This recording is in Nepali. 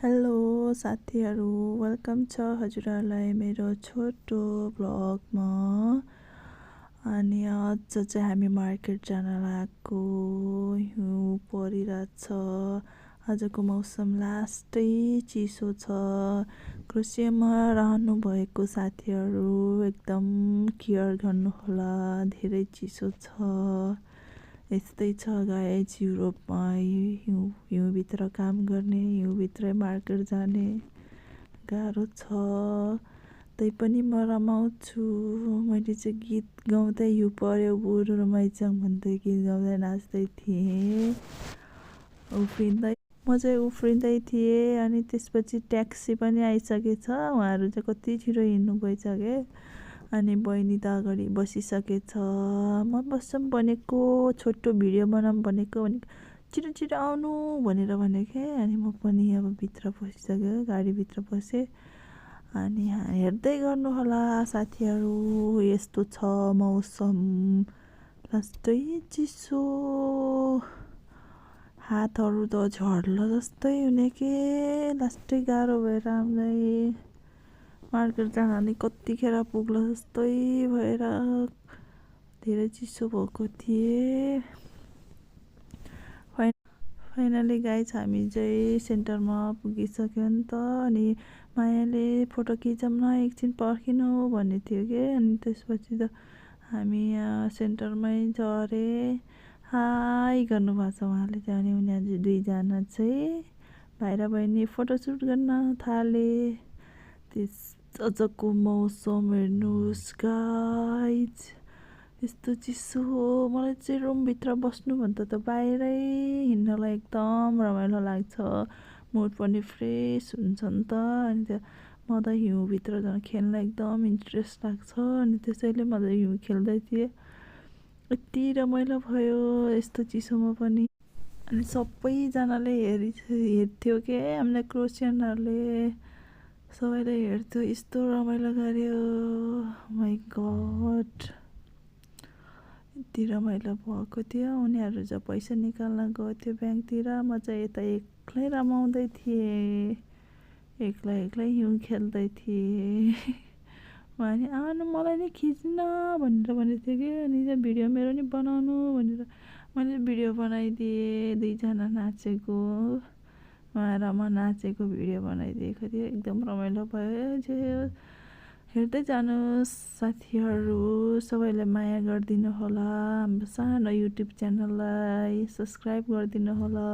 हेलो साथीहरू, वेलकम छ हजुरहरूलाई मेरो छोटो ब्लगमा। अनि आज चाहिँ हामी मार्केट जान लागेको, हिउँ परिरहेछ। आजको मौसम लास्टै चिसो छ। क्रोसियामा रहनु भएको साथीहरू एकदम केयर गर्नुहोला, धेरै चिसो छ। यस्तै छ गाइज, युरोपमा हिउँभित्र काम गर्ने, हिउँभित्रै मार्केट जाने गाह्रो छ। तैपनि म रमाउँछु। मैले चाहिँ गीत गाउँदै हिउँ पर्यो बुढो रमाइचाङ भन्दै गीत गाउँदै नाच्दै थिएँ, उफ्रिँदै। म चाहिँ उफ्रिँदै थिएँ। अनि त्यसपछि ट्याक्सी पनि आइसकेछ। उहाँहरू चाहिँ कति छिटो हिँड्नु गइसके। अनि बहिनी त अगाडि बसिसकेछ। म बस्छौँ भनेको, छोटो भिडियो बनाऊँ भनेको छिटो छिटो आउनु भनेर भनेको। अनि म पनि अब भित्र पसिसक्यो, गाडीभित्र पसेँ। अनि हेर्दै गर्नु होला साथीहरू, यस्तो छ मौसम, लास्टै चिसो। हातहरू त झर्ला जस्तै हुने के, लास्टै गाह्रो भएर हामीलाई मार्केट जान नि कतिखेर पुग्ला जस्तै भएर धेरै चिसो भएको थिएँ। फाइनली गाइज हामी चाहिँ सेन्टरमा पुगिसक्यो नि त। अनि मायाले फोटो खिचौँ न, एकछिन पर्खिनु भन्ने थियो कि। अनि त्यसपछि त हामी सेन्टरमै झरेँ। हाई गर्नुभएको छ उहाँले चाहिँ। अनि उनीहरू दुईजना चाहिँ भाइ र बहिनी फोटोसुट गर्न थाले। आजको मौसम हेर्नुहोस् गाइज, यस्तो चिसो हो। मलाई चाहिँ रुमभित्र बस्नुभन्दा त बाहिरै हिँड्नलाई एकदम रमाइलो लाग्छ। मुड पनि फ्रेस हुन्छ नि त। अनि त्यो म त हिउँभित्र झन् खेल्न एकदम इन्ट्रेस्ट लाग्छ। अनि त्यसैले म त हिउँ खेल्दै थिएँ। यति रमाइलो भयो यस्तो चिसोमा पनि। अनि सबैजनाले हेर्थ्यो के, हामीलाई क्रोसियनहरूले सबैले हेर्थ्यो, यस्तो रमाइलो गऱ्यो। माई गड, यति रमाइलो भएको थियो। उनीहरू चाहिँ पैसा निकाल्न गएको थियो ब्याङ्कतिर, म चाहिँ यता एक्लै रमाउँदै थिएँ, एक्लै हिउँ खेल्दै थिएँ। उहाँले आउनु मलाई नि खिच्न भनेर भनेको थियो कि। अनि चाहिँ भिडियो मेरो नि बनाउनु भनेर मैले भिडियो बनाइदिएँ। दुईजना नाचेको, उहाँ र म नाचेको भिडियो बनाइदिएको थियो। एकदम रमाइलो भयो। हेर्दै जानुहोस् साथीहरू, सबैले माया गरिदिनु होला। हाम्रो सानो युट्युब च्यानललाई सब्सक्राइब गरिदिनु होला।